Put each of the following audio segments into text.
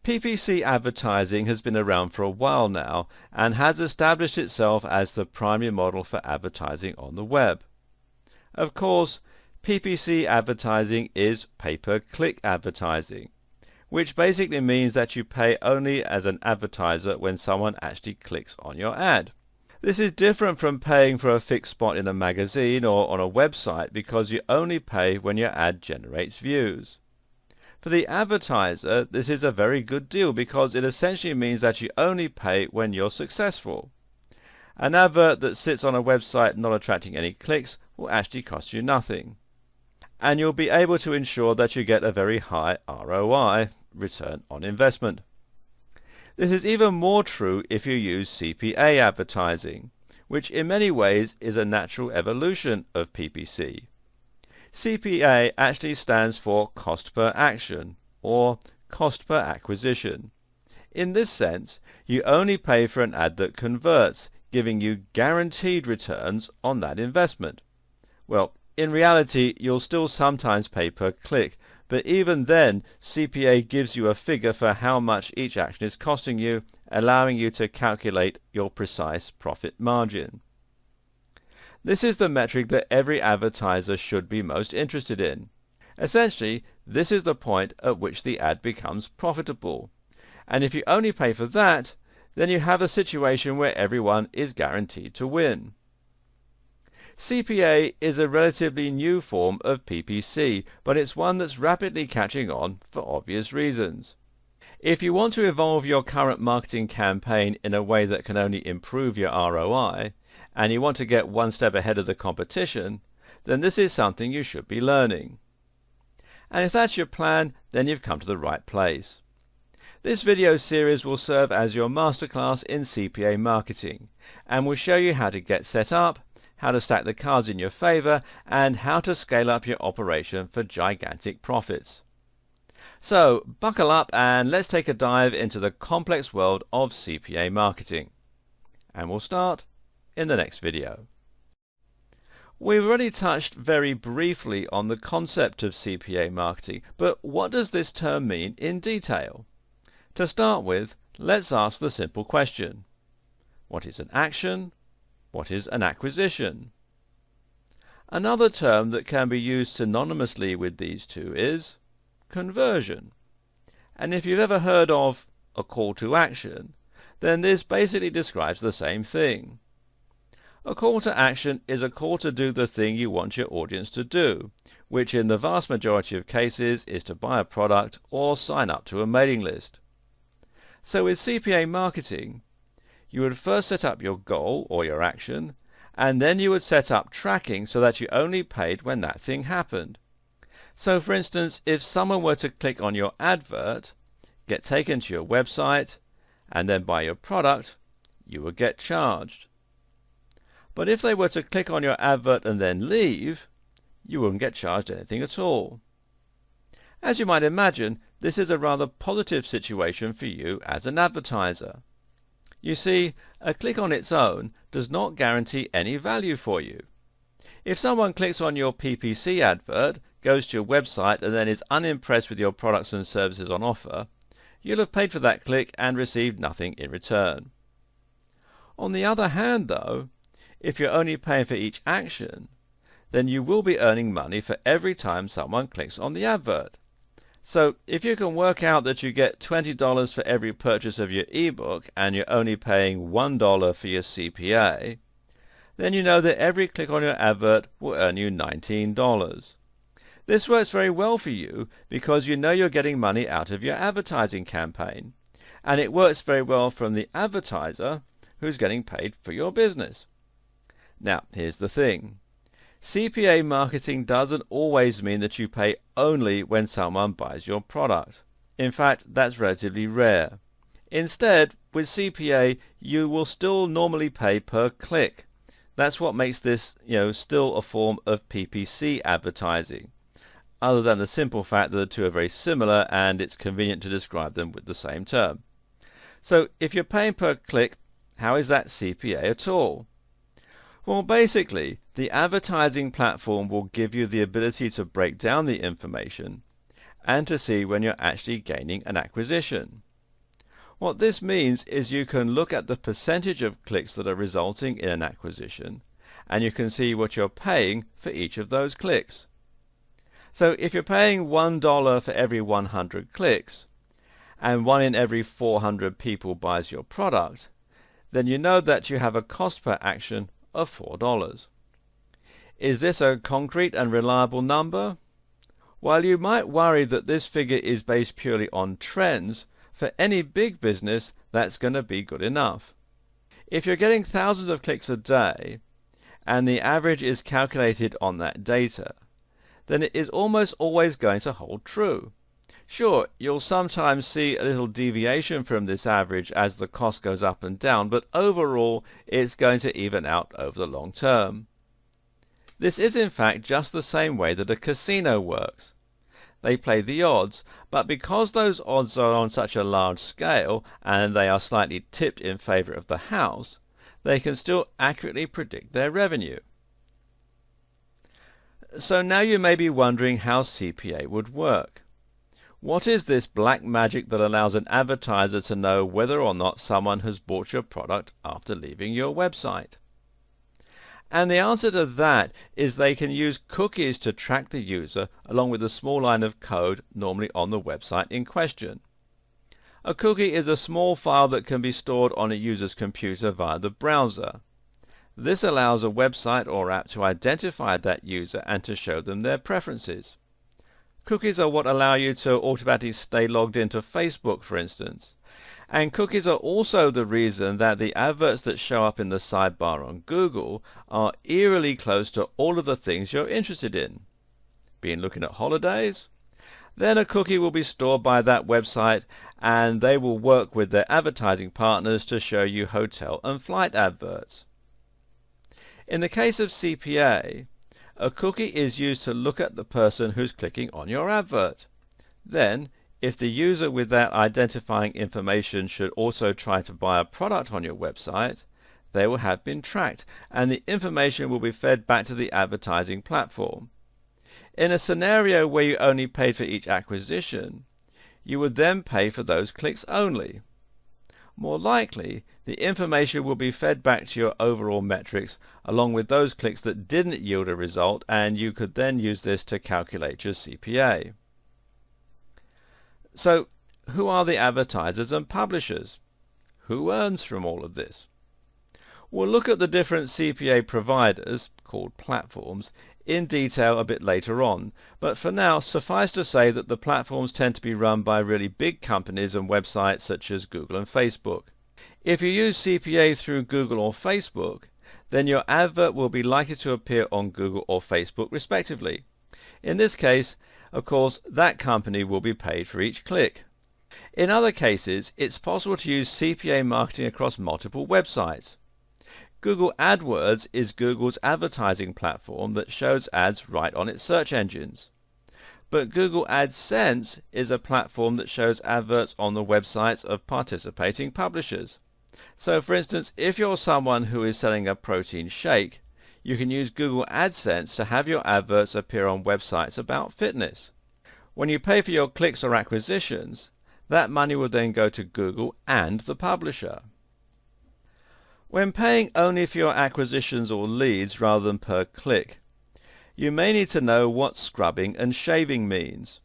PPC advertising has been around for a while now and has established itself as the primary model for advertising on the web. Of course, PPC advertising is pay-per-click advertising, which basically means that you pay only as an advertiser when someone actually clicks on your ad. This is different from paying for a fixed spot in a magazine or on a website because you only pay when your ad generates views. For the advertiser, this is a very good deal because it essentially means that you only pay when you're successful. An advert that sits on a website not attracting any clicks will actually cost you nothing. And you'll be able to ensure that you get a very high ROI, return on investment. This is even more true if you use CPA advertising, which in many ways is a natural evolution of PPC. CPA actually stands for cost per action, or cost per acquisition. In this sense, you only pay for an ad that converts, giving you guaranteed returns on that investment. Well, in reality, you'll still sometimes pay per click, but even then, CPA gives you a figure for how much each action is costing you, allowing you to calculate your precise profit margin. This is the metric that every advertiser should be most interested in. Essentially, this is the point at which the ad becomes profitable. And if you only pay for that, then you have a situation where everyone is guaranteed to win. CPA is a relatively new form of PPC, but it's one that's rapidly catching on for obvious reasons. If you want to evolve your current marketing campaign in a way that can only improve your ROI, and you want to get one step ahead of the competition, then this is something you should be learning. And if that's your plan, then you've come to the right place. This video series will serve as your masterclass in CPA marketing, and will show you how to get set up, how to stack the cards in your favor, and how to scale up your operation for gigantic profits. So, buckle up and let's take a dive into the complex world of CPA marketing. And we'll start in the next video. We've already touched very briefly on the concept of CPA marketing, but what does this term mean in detail? To start with, let's ask the simple question. What is an action? What is an acquisition? Another term that can be used synonymously with these two is conversion. And if you've ever heard of a call to action, then this basically describes the same thing. A call to action is a call to do the thing you want your audience to do, which in the vast majority of cases is to buy a product or sign up to a mailing list. So with CPA marketing, you would first set up your goal or your action, and then you would set up tracking so that you only paid when that thing happened. So for instance, if someone were to click on your advert, get taken to your website, and then buy your product, you would get charged. But if they were to click on your advert and then leave, you wouldn't get charged anything at all. As you might imagine, this is a rather positive situation for you as an advertiser. You see, a click on its own does not guarantee any value for you. If someone clicks on your PPC advert, goes to your website and then is unimpressed with your products and services on offer, you'll have paid for that click and received nothing in return. On the other hand though, if you're only paying for each action, then you will be earning money for every time someone clicks on the advert. So if you can work out that you get $20 for every purchase of your ebook and you're only paying $1 for your CPA, then you know that every click on your advert will earn you $19. This works very well for you because you know you're getting money out of your advertising campaign, and it works very well from the advertiser who's getting paid for your business. Now, here's the thing. CPA marketing doesn't always mean that you pay only when someone buys your product. In fact, that's relatively rare. Instead, with CPA, you will still normally pay per click. That's what makes this, still a form of PPC advertising, other than the simple fact that the two are very similar and it's convenient to describe them with the same term. So if you're paying per click, how is that CPA at all? Well, basically, the advertising platform will give you the ability to break down the information and to see when you're actually gaining an acquisition. What this means is you can look at the percentage of clicks that are resulting in an acquisition, and you can see what you're paying for each of those clicks. So if you're paying $1 for every 100 clicks, and 1 in every 400 people buys your product, then you know that you have a cost per action of $4. Is this a concrete and reliable number? While you might worry that this figure is based purely on trends, for any big business that's going to be good enough. If you're getting thousands of clicks a day, and the average is calculated on that data, then it is almost always going to hold true. Sure, you'll sometimes see a little deviation from this average as the cost goes up and down, but overall it's going to even out over the long term. This is in fact just the same way that a casino works. They play the odds, but because those odds are on such a large scale and they are slightly tipped in favor of the house, they can still accurately predict their revenue. So now you may be wondering how CPA would work. What is this black magic that allows an advertiser to know whether or not someone has bought your product after leaving your website? And the answer to that is they can use cookies to track the user along with a small line of code normally on the website in question. A cookie is a small file that can be stored on a user's computer via the browser. This allows a website or app to identify that user and to show them their preferences. Cookies are what allow you to automatically stay logged into Facebook, for instance. And cookies are also the reason that the adverts that show up in the sidebar on Google are eerily close to all of the things you're interested in. Been looking at holidays? Then a cookie will be stored by that website and they will work with their advertising partners to show you hotel and flight adverts. In the case of CPA, a cookie is used to look at the person who's clicking on your advert. Then, if the user with that identifying information should also try to buy a product on your website, they will have been tracked and the information will be fed back to the advertising platform. In a scenario where you only paid for each acquisition, you would then pay for those clicks only. More likely, the information will be fed back to your overall metrics along with those clicks that didn't yield a result, and you could then use this to calculate your CPA. So, who are the advertisers and publishers? Who earns from all of this? We'll look at the different CPA providers, called platforms, in detail a bit later on, but for now suffice to say that the platforms tend to be run by really big companies and websites such as Google and Facebook. If you use CPA through Google or Facebook, then your advert will be likely to appear on Google or Facebook respectively. In this case, of course, that company will be paid for each click. In other cases, it's possible to use CPA marketing across multiple websites. Google AdWords is Google's advertising platform that shows ads right on its search engines. But Google AdSense is a platform that shows adverts on the websites of participating publishers. So for instance, if you're someone who is selling a protein shake, you can use Google AdSense to have your adverts appear on websites about fitness. When you pay for your clicks or acquisitions, that money will then go to Google and the publisher. When paying only for your acquisitions or leads rather than per click, you may need to know what scrubbing and shaving means.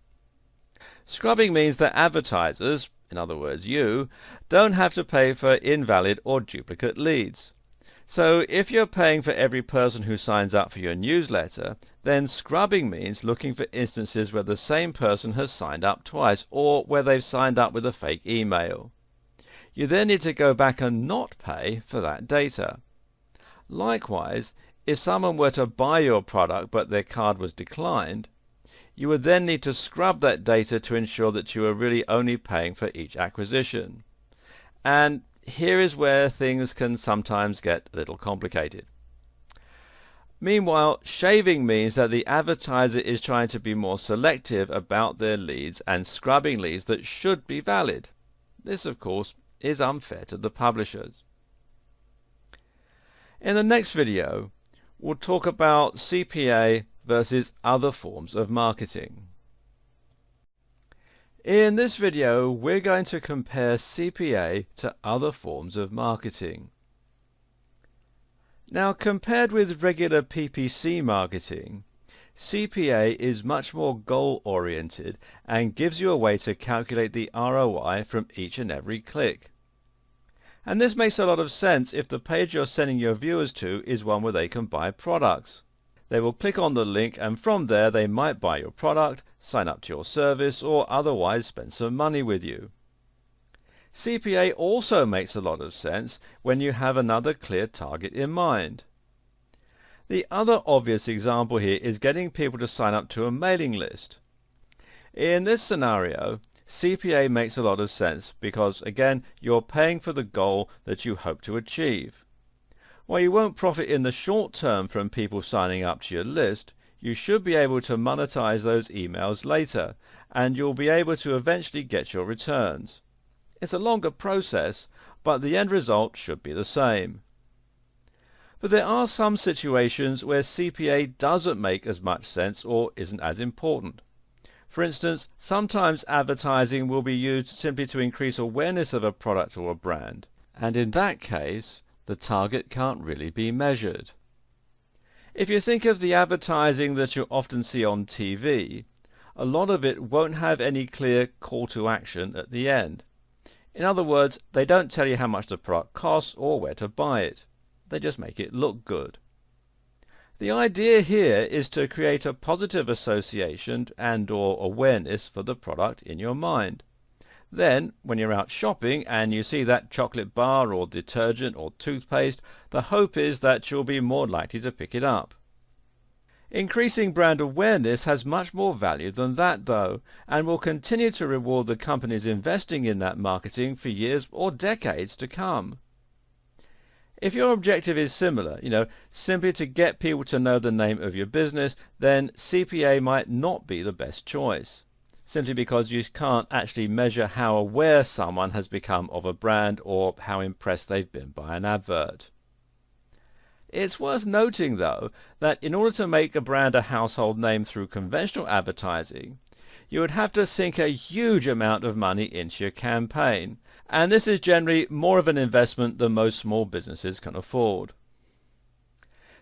Scrubbing means that advertisers, in other words you, don't have to pay for invalid or duplicate leads. So if you're paying for every person who signs up for your newsletter, then scrubbing means looking for instances where the same person has signed up twice or where they've signed up with a fake email. You then need to go back and not pay for that data. Likewise, if someone were to buy your product but their card was declined, you would then need to scrub that data to ensure that you are really only paying for each acquisition. And here is where things can sometimes get a little complicated. Meanwhile, shaving means that the advertiser is trying to be more selective about their leads and scrubbing leads that should be valid. This, of course, is unfair to the publishers. In the next video, we'll talk about CPA versus other forms of marketing. In this video, we're going to compare CPA to other forms of marketing. Now, compared with regular PPC marketing, CPA is much more goal-oriented and gives you a way to calculate the ROI from each and every click. And this makes a lot of sense if the page you're sending your viewers to is one where they can buy products. They will click on the link, and from there they might buy your product, sign up to your service, or otherwise spend some money with you. CPA also makes a lot of sense when you have another clear target in mind. The other obvious example here is getting people to sign up to a mailing list. In this scenario, CPA makes a lot of sense because, again, you're paying for the goal that you hope to achieve. While you won't profit in the short term from people signing up to your list, you should be able to monetize those emails later, and you'll be able to eventually get your returns. It's a longer process, but the end result should be the same. But there are some situations where CPA doesn't make as much sense or isn't as important. For instance, sometimes advertising will be used simply to increase awareness of a product or a brand, and in that case, the target can't really be measured. If you think of the advertising that you often see on TV, a lot of it won't have any clear call to action at the end. In other words, they don't tell you how much the product costs or where to buy it. They just make it look good. The idea here is to create a positive association and/or awareness for the product in your mind. Then, when you're out shopping and you see that chocolate bar or detergent or toothpaste, the hope is that you'll be more likely to pick it up. Increasing brand awareness has much more value than that, though, and will continue to reward the companies investing in that marketing for years or decades to come. If your objective is similar, simply to get people to know the name of your business, then CPA might not be the best choice, simply because you can't actually measure how aware someone has become of a brand or how impressed they've been by an advert. It's worth noting, though, that in order to make a brand a household name through conventional advertising, you would have to sink a huge amount of money into your campaign, and this is generally more of an investment than most small businesses can afford.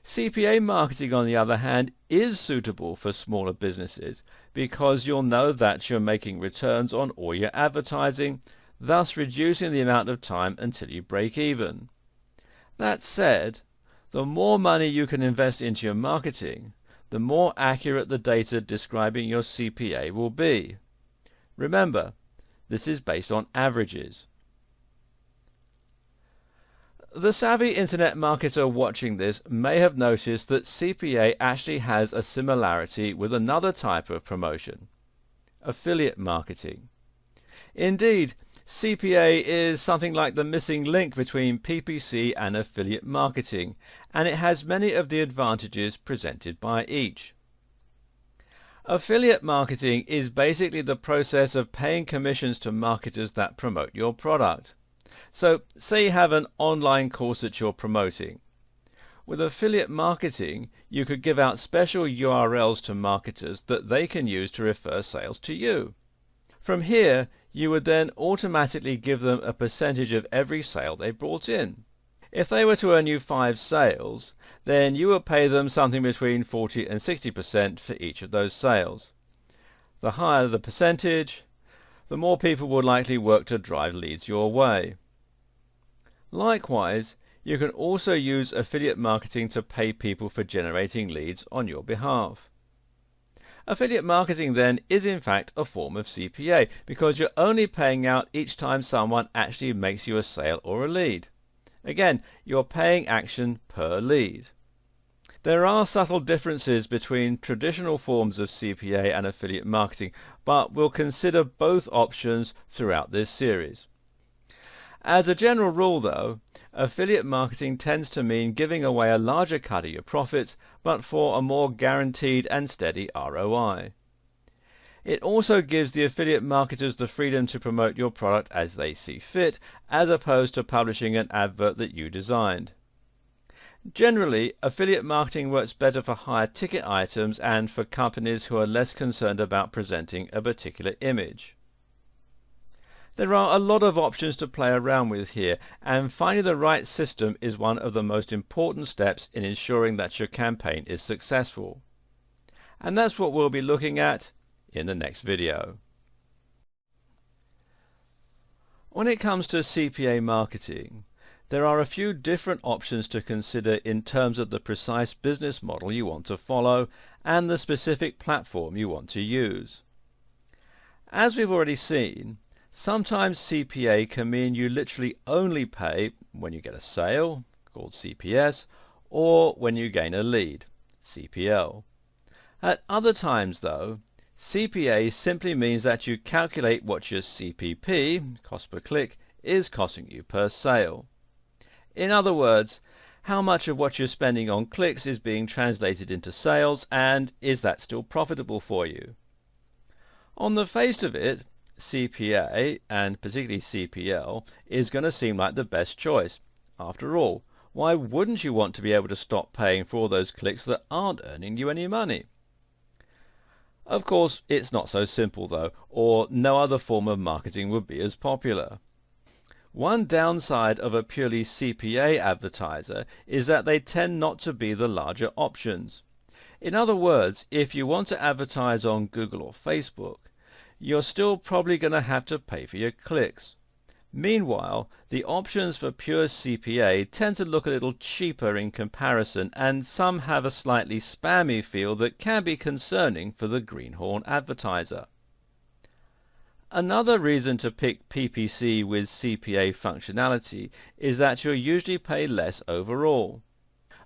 CPA marketing, on the other hand, is suitable for smaller businesses because you'll know that you're making returns on all your advertising, thus reducing the amount of time until you break even. That said, the more money you can invest into your marketing, the more accurate the data describing your CPA will be. Remember, this is based on averages. The savvy internet marketer watching this may have noticed that CPA actually has a similarity with another type of promotion: affiliate marketing. Indeed, CPA is something like the missing link between PPC and affiliate marketing, and it has many of the advantages presented by each. Affiliate marketing is basically the process of paying commissions to marketers that promote your product. So, say you have an online course that you're promoting. With affiliate marketing, you could give out special URLs to marketers that they can use to refer sales to you. From here, you would then automatically give them a percentage of every sale they brought in. If they were to earn you 5 sales, then you would pay them something between 40 and 60% for each of those sales. The higher the percentage, the more people would likely work to drive leads your way. Likewise, you can also use affiliate marketing to pay people for generating leads on your behalf. Affiliate marketing then is in fact a form of CPA because you're only paying out each time someone actually makes you a sale or a lead. Again, you're paying action per lead. There are subtle differences between traditional forms of CPA and affiliate marketing, but we'll consider both options throughout this series. As a general rule, though, affiliate marketing tends to mean giving away a larger cut of your profits, but for a more guaranteed and steady ROI. It also gives the affiliate marketers the freedom to promote your product as they see fit, as opposed to publishing an advert that you designed. Generally, affiliate marketing works better for higher ticket items and for companies who are less concerned about presenting a particular image. There are a lot of options to play around with here, and finding the right system is one of the most important steps in ensuring that your campaign is successful. And that's what we'll be looking at in the next video. When it comes to CPA marketing, there are a few different options to consider in terms of the precise business model you want to follow and the specific platform you want to use. As we've already seen, sometimes CPA can mean you literally only pay when you get a sale, called CPS, or when you gain a lead, CPL. At other times, though, CPA simply means that you calculate what your CPP, cost per click, is costing you per sale. In other words, how much of what you're spending on clicks is being translated into sales, and is that still profitable for you? On the face of it, CPA, and particularly CPL, is going to seem like the best choice. After all, why wouldn't you want to be able to stop paying for all those clicks that aren't earning you any money? Of course, it's not so simple though, or no other form of marketing would be as popular. One downside of a purely CPA advertiser is that they tend not to be the larger options. In other words, if you want to advertise on Google or Facebook, you're still probably going to have to pay for your clicks. Meanwhile, the options for pure CPA tend to look a little cheaper in comparison, and some have a slightly spammy feel that can be concerning for the greenhorn advertiser. Another reason to pick PPC with CPA functionality is that you'll usually pay less overall.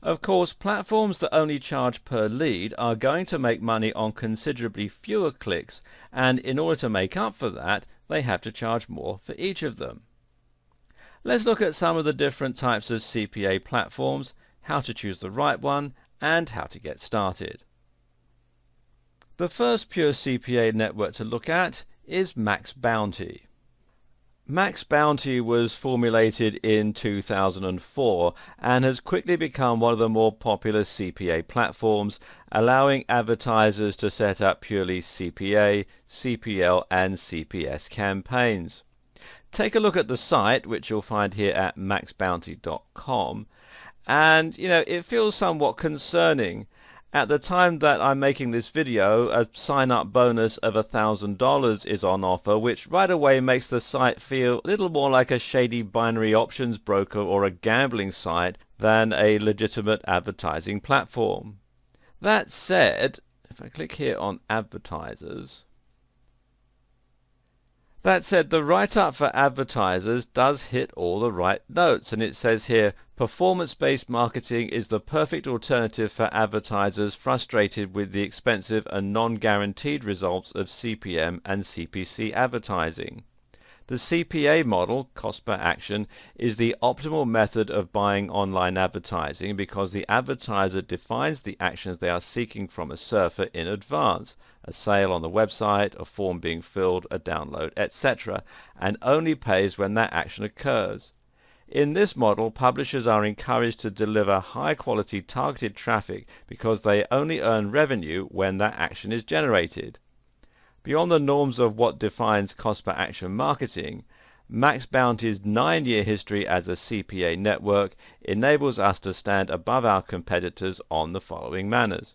Of course, platforms that only charge per lead are going to make money on considerably fewer clicks, and in order to make up for that, they have to charge more for each of them. Let's look at some of the different types of CPA platforms, how to choose the right one, and how to get started. The first pure CPA network to look at is Max Bounty. Max Bounty was formulated in 2004 and has quickly become one of the more popular CPA platforms, allowing advertisers to set up purely CPA, CPL and CPS campaigns. Take a look at the site, which you'll find here at maxbounty.com, and it feels somewhat concerning. At the time that I'm making this video, a sign-up bonus of $1,000 is on offer, which right away makes the site feel a little more like a shady binary options broker or a gambling site than a legitimate advertising platform. That said, if I click here on advertisers, the write-up for advertisers does hit all the right notes, and it says here, performance-based marketing is the perfect alternative for advertisers frustrated with the expensive and non-guaranteed results of CPM and CPC advertising. The CPA model, cost per action, is the optimal method of buying online advertising because the advertiser defines the actions they are seeking from a surfer in advance, a sale on the website, a form being filled, a download, etc., and only pays when that action occurs. In this model, publishers are encouraged to deliver high-quality targeted traffic because they only earn revenue when that action is generated. Beyond the norms of what defines cost per action marketing, Max Bounty's 9-year history as a CPA network enables us to stand above our competitors on the following manners.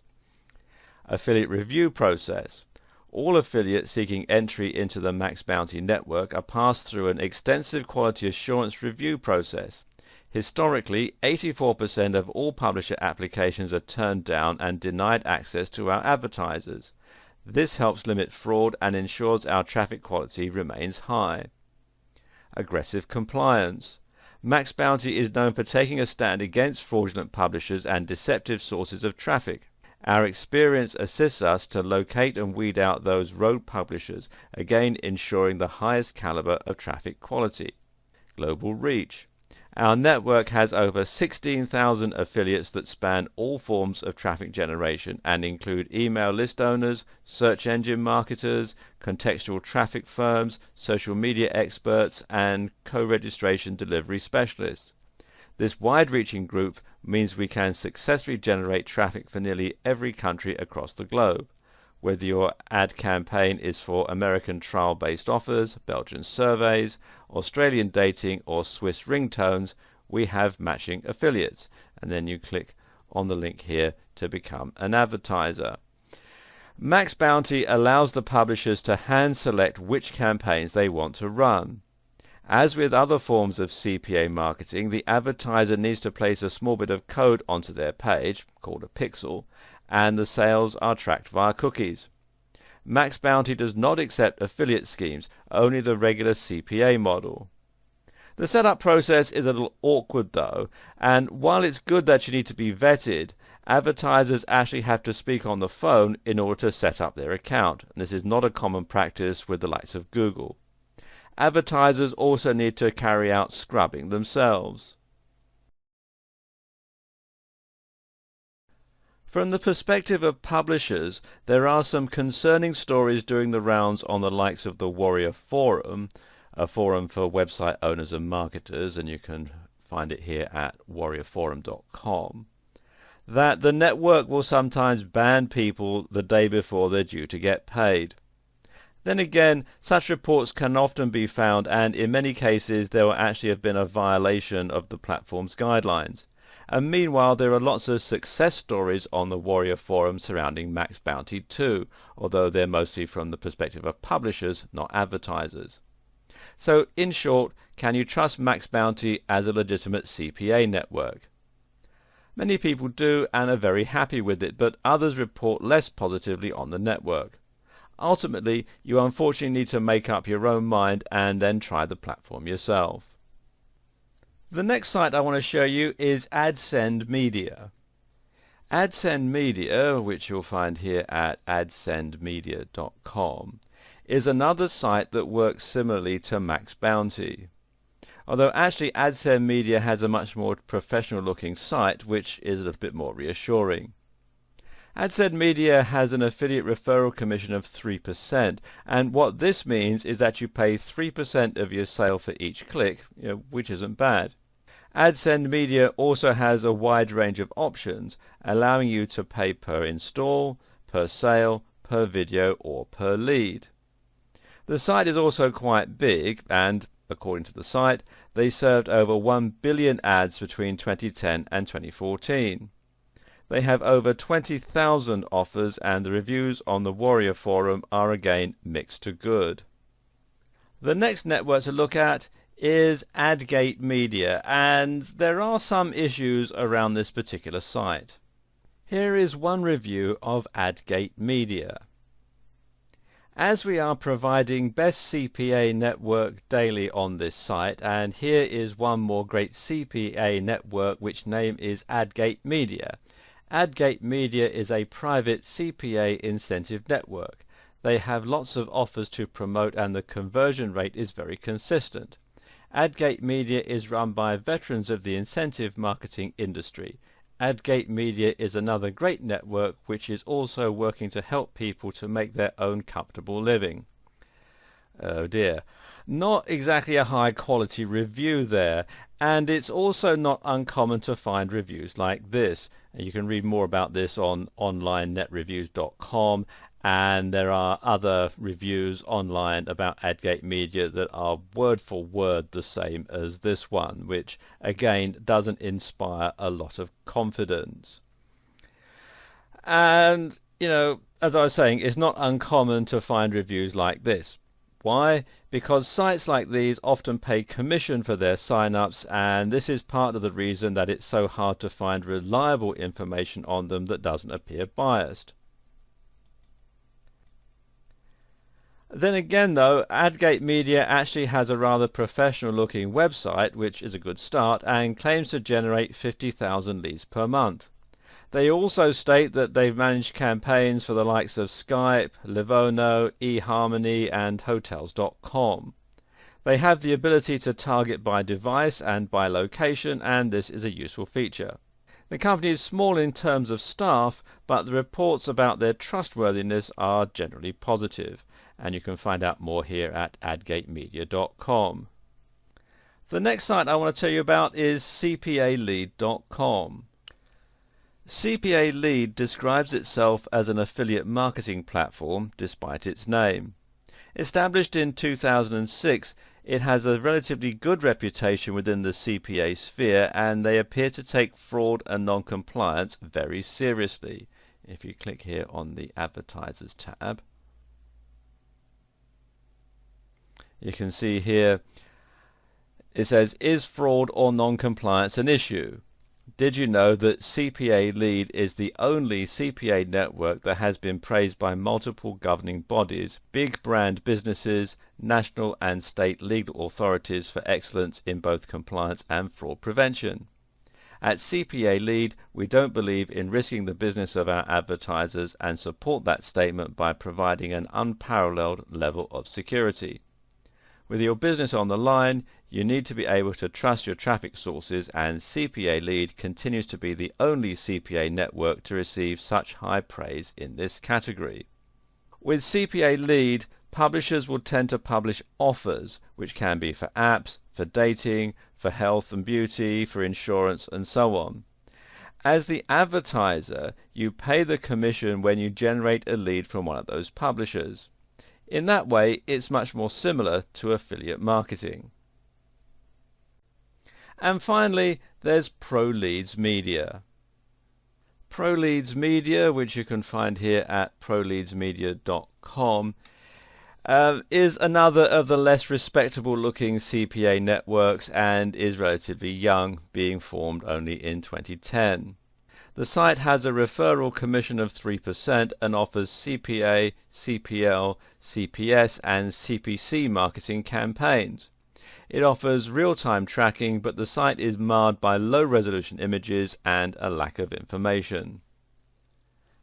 Affiliate review process. All affiliates seeking entry into the Max Bounty network are passed through an extensive quality assurance review process. Historically, 84% of all publisher applications are turned down and denied access to our advertisers. This helps limit fraud and ensures our traffic quality remains high. Aggressive compliance. Max Bounty is known for taking a stand against fraudulent publishers and deceptive sources of traffic. Our experience assists us to locate and weed out those rogue publishers, again ensuring the highest caliber of traffic quality. Global reach. Our network has over 16,000 affiliates that span all forms of traffic generation and include email list owners, search engine marketers, contextual traffic firms, social media experts, and co-registration delivery specialists. This wide-reaching group means we can successfully generate traffic for nearly every country across the globe. whether your ad campaign is for American trial-based offers, Belgian surveys, Australian dating or Swiss ringtones, we have matching affiliates. And then you click on the link here to become an advertiser. Max Bounty allows the publishers to hand select which campaigns they want to run. As with other forms of CPA marketing, the advertiser needs to place a small bit of code onto their page, called a pixel, and the sales are tracked via cookies. Max Bounty does not accept affiliate schemes, only the regular CPA model. The setup process is a little awkward though, and while it's good that you need to be vetted, advertisers actually have to speak on the phone in order to set up their account, and this is not a common practice with the likes of Google. Advertisers also need to carry out scrubbing themselves. From the perspective of publishers, there are some concerning stories doing the rounds on the likes of the Warrior Forum, a forum for website owners and marketers, and you can find it here at warriorforum.com, that the network will sometimes ban people the day before they're due to get paid. Then again, such reports can often be found, and in many cases there will actually have been a violation of the platform's guidelines. And meanwhile, there are lots of success stories on the Warrior Forum surrounding Max Bounty too, although they're mostly from the perspective of publishers, not advertisers. So, in short, can you trust Max Bounty as a legitimate CPA network? Many people do and are very happy with it, but others report less positively on the network. Ultimately, you unfortunately need to make up your own mind and then try the platform yourself. The next site I want to show you is AdSend Media. AdSend Media, which you'll find here at adsendmedia.com, is another site that works similarly to Max Bounty. Although actually AdSend Media has a much more professional looking site, which is a little bit more reassuring. AdSend Media has an affiliate referral commission of 3%, and what this means is that you pay 3% of your sale for each click, which isn't bad. AdSend Media also has a wide range of options, allowing you to pay per install, per sale, per video, or per lead. The site is also quite big, and according to the site, they served over 1 billion ads between 2010 and 2014. They have over 20,000 offers, and the reviews on the Warrior Forum are again mixed to good. The next network to look at is AdGate Media, and there are some issues around this particular site. Here is one review of AdGate Media. As we are providing best CPA network daily on this site, and here is one more great CPA network which name is AdGate Media. AdGate Media is a private CPA incentive network. They have lots of offers to promote and the conversion rate is very consistent. AdGate Media is run by veterans of the incentive marketing industry. AdGate Media is another great network which is also working to help people to make their own comfortable living. Oh dear. Not exactly a high quality review there, and it's also not uncommon to find reviews like this. You can read more about this on onlinenetreviews.com, and there are other reviews online about AdGate Media that are word for word the same as this one, which again doesn't inspire a lot of confidence. And as I was saying, it's not uncommon to find reviews like this. Why? Because sites like these often pay commission for their sign-ups, and this is part of the reason that it's so hard to find reliable information on them that doesn't appear biased. Then again though, AdGate Media actually has a rather professional looking website, which is a good start, and claims to generate 50,000 leads per month. They also state that they've managed campaigns for the likes of Skype, Livono, eHarmony and Hotels.com. They have the ability to target by device and by location, and this is a useful feature. The company is small in terms of staff, but the reports about their trustworthiness are generally positive, and you can find out more here at adgatemedia.com. The next site I want to tell you about is cpalead.com. CPA Lead describes itself as an affiliate marketing platform despite its name. Established in 2006, it has a relatively good reputation within the CPA sphere, and they appear to take fraud and non-compliance very seriously. If you click here on the Advertisers tab, you can see here it says, is fraud or non-compliance an issue? Did you know that CPA Lead is the only CPA network that has been praised by multiple governing bodies, big brand businesses, national and state legal authorities for excellence in both compliance and fraud prevention? At CPA Lead, we don't believe in risking the business of our advertisers and support that statement by providing an unparalleled level of security. With your business on the line, you need to be able to trust your traffic sources, and CPA Lead continues to be the only CPA network to receive such high praise in this category. With CPA Lead, publishers will tend to publish offers, which can be for apps, for dating, for health and beauty, for insurance, and so on. As the advertiser, you pay the commission when you generate a lead from one of those publishers. In that way, it's much more similar to affiliate marketing. And finally, there's ProLeads Media. ProLeads Media, which you can find here at proleadsmedia.com, is another of the less respectable looking CPA networks and is relatively young, being formed only in 2010. The site has a referral commission of 3% and offers CPA, CPL, CPS and CPC marketing campaigns. It offers real-time tracking, but the site is marred by low-resolution images and a lack of information.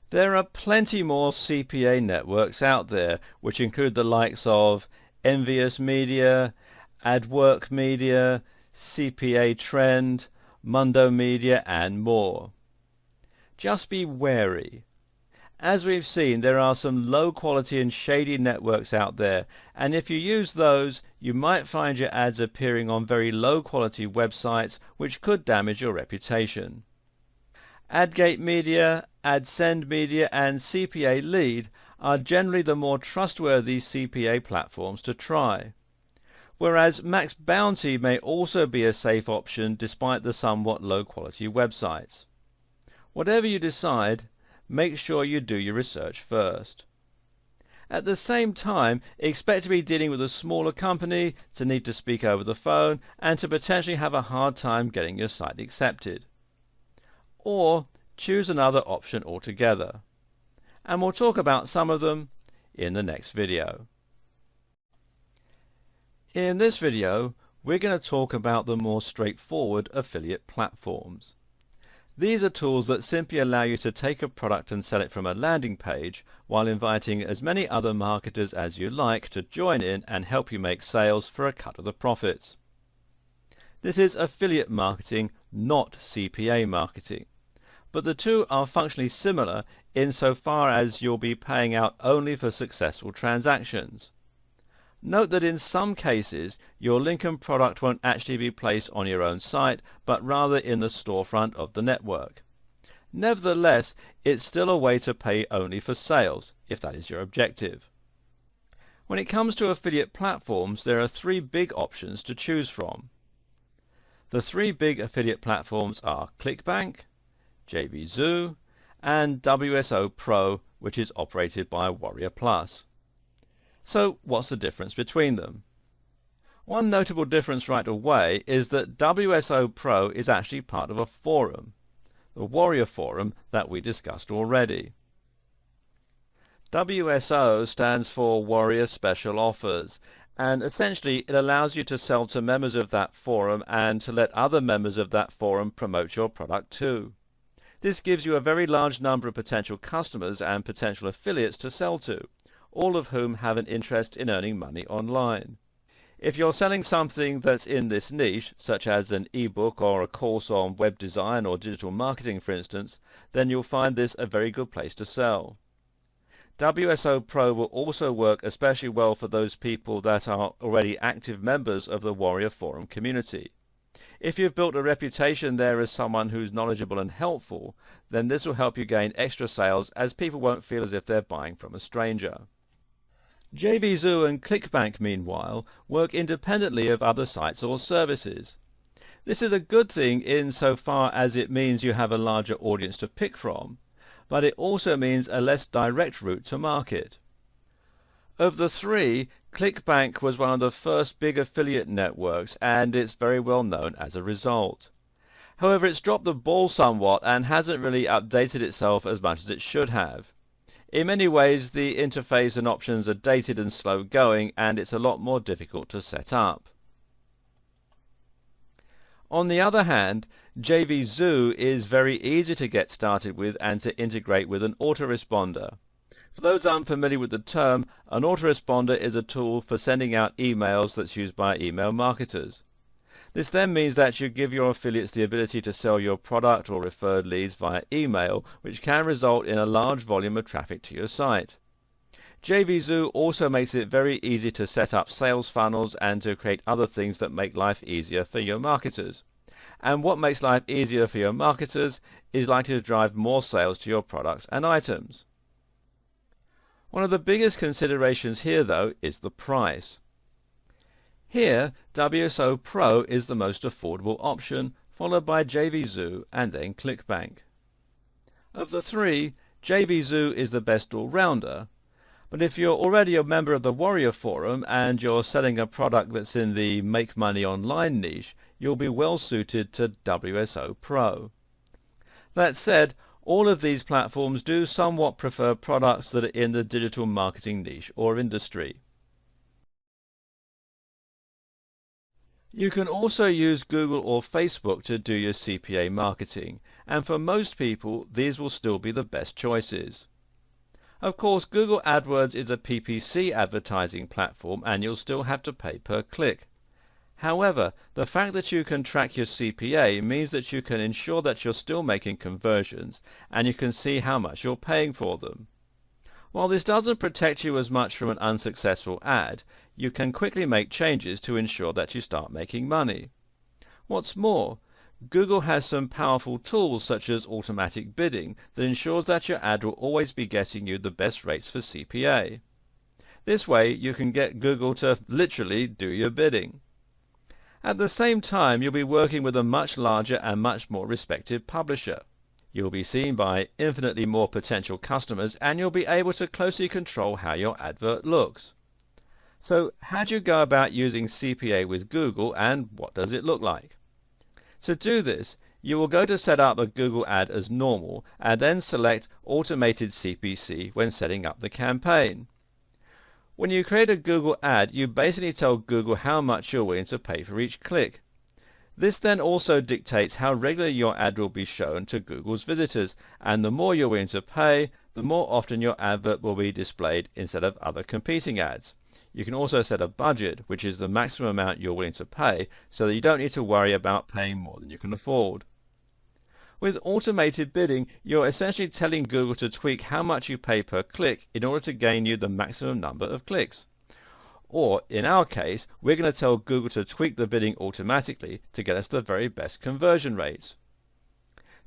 There are plenty more CPA networks out there, which include the likes of Envious Media, AdWork Media, CPA Trend, Mundo Media and more. Just be wary. As we've seen, there are some low quality and shady networks out there, and if you use those, you might find your ads appearing on very low quality websites, which could damage your reputation. AdGate Media, AdSend Media and CPA Lead are generally the more trustworthy CPA platforms to try. Whereas Max Bounty may also be a safe option despite the somewhat low quality websites. Whatever you decide, make sure you do your research first. At the same time, expect to be dealing with a smaller company, to need to speak over the phone, and to potentially have a hard time getting your site accepted. Or choose another option altogether. And we'll talk about some of them in the next video. In this video, we're going to talk about the more straightforward affiliate platforms. These are tools that simply allow you to take a product and sell it from a landing page while inviting as many other marketers as you like to join in and help you make sales for a cut of the profits. This is affiliate marketing, not CPA marketing. But the two are functionally similar insofar as you'll be paying out only for successful transactions. Note that in some cases, your link and product won't actually be placed on your own site, but rather in the storefront of the network. Nevertheless, it's still a way to pay only for sales, if that is your objective. When it comes to affiliate platforms, there are three big options to choose from. The three big affiliate platforms are ClickBank, JVZoo, and WSO Pro, which is operated by Warrior Plus. So what's the difference between them? One notable difference right away is that WSO Pro is actually part of a forum, the Warrior Forum that we discussed already. WSO stands for Warrior Special Offers, and essentially it allows you to sell to members of that forum and to let other members of that forum promote your product too. This gives you a very large number of potential customers and potential affiliates to sell to, all of whom have an interest in earning money online. If you're selling something that's in this niche, such as an ebook or a course on web design or digital marketing for instance, then you'll find this a very good place to sell. WSO Pro will also work especially well for those people that are already active members of the Warrior Forum community. If you've built a reputation there as someone who's knowledgeable and helpful, then this will help you gain extra sales as people won't feel as if they're buying from a stranger. JVZoo and ClickBank, meanwhile, work independently of other sites or services. This is a good thing insofar as it means you have a larger audience to pick from, but it also means a less direct route to market. Of the three, ClickBank was one of the first big affiliate networks, and it's very well known as a result. However, it's dropped the ball somewhat and hasn't really updated itself as much as it should have. In many ways, the interface and options are dated and slow going, and it's a lot more difficult to set up. On the other hand, JVZoo is very easy to get started with and to integrate with an autoresponder. For those unfamiliar with the term, an autoresponder is a tool for sending out emails that's used by email marketers. This then means that you give your affiliates the ability to sell your product or referred leads via email, which can result in a large volume of traffic to your site. JVZoo also makes it very easy to set up sales funnels and to create other things that make life easier for your marketers. And what makes life easier for your marketers is likely to drive more sales to your products and items. One of the biggest considerations here, though, is the price. Here, WSO Pro is the most affordable option, followed by JVZoo and then ClickBank. Of the three, JVZoo is the best all-rounder, but if you're already a member of the Warrior Forum and you're selling a product that's in the Make Money Online niche, you'll be well suited to WSO Pro. That said, all of these platforms do somewhat prefer products that are in the digital marketing niche or industry. You can also use Google or Facebook to do your CPA marketing, and for most people these will still be the best choices. Of course, Google AdWords is a PPC advertising platform and you'll still have to pay per click. However, the fact that you can track your CPA means that you can ensure that you're still making conversions and you can see how much you're paying for them. While this doesn't protect you as much from an unsuccessful ad, you can quickly make changes to ensure that you start making money. What's more, Google has some powerful tools such as automatic bidding that ensures that your ad will always be getting you the best rates for CPA. This way you can get Google to literally do your bidding. At the same time, you'll be working with a much larger and much more respected publisher. You'll be seen by infinitely more potential customers and you'll be able to closely control how your advert looks. So how do you go about using CPA with Google and what does it look like? To do this, you will go to set up a Google ad as normal and then select Automated CPC when setting up the campaign. When you create a Google ad, you basically tell Google how much you're willing to pay for each click. This then also dictates how regularly your ad will be shown to Google's visitors, and the more you're willing to pay, the more often your advert will be displayed instead of other competing ads. You can also set a budget, which is the maximum amount you're willing to pay, so that you don't need to worry about paying more than you can afford. With automated bidding, you're essentially telling Google to tweak how much you pay per click in order to gain you the maximum number of clicks. Or, in our case, we're going to tell Google to tweak the bidding automatically to get us the very best conversion rates.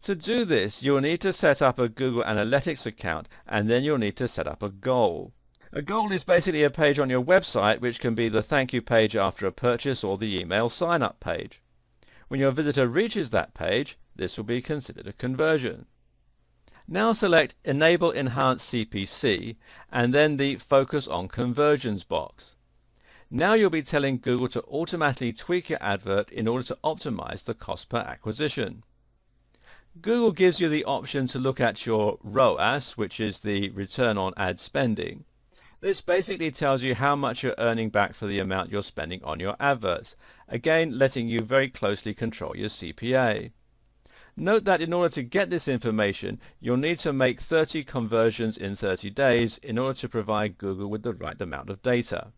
To do this, you'll need to set up a Google Analytics account, and then you'll need to set up a goal. A goal is basically a page on your website, which can be the thank you page after a purchase or the email sign-up page. When your visitor reaches that page, this will be considered a conversion. Now select Enable Enhanced CPC and then the Focus on Conversions box. Now you'll be telling Google to automatically tweak your advert in order to optimize the cost per acquisition. Google gives you the option to look at your ROAS, which is the return on ad spending. This basically tells you how much you're earning back for the amount you're spending on your adverts, again letting you very closely control your CPA. Note that in order to get this information, you'll need to make 30 conversions in 30 days in order to provide Google with the right amount of data.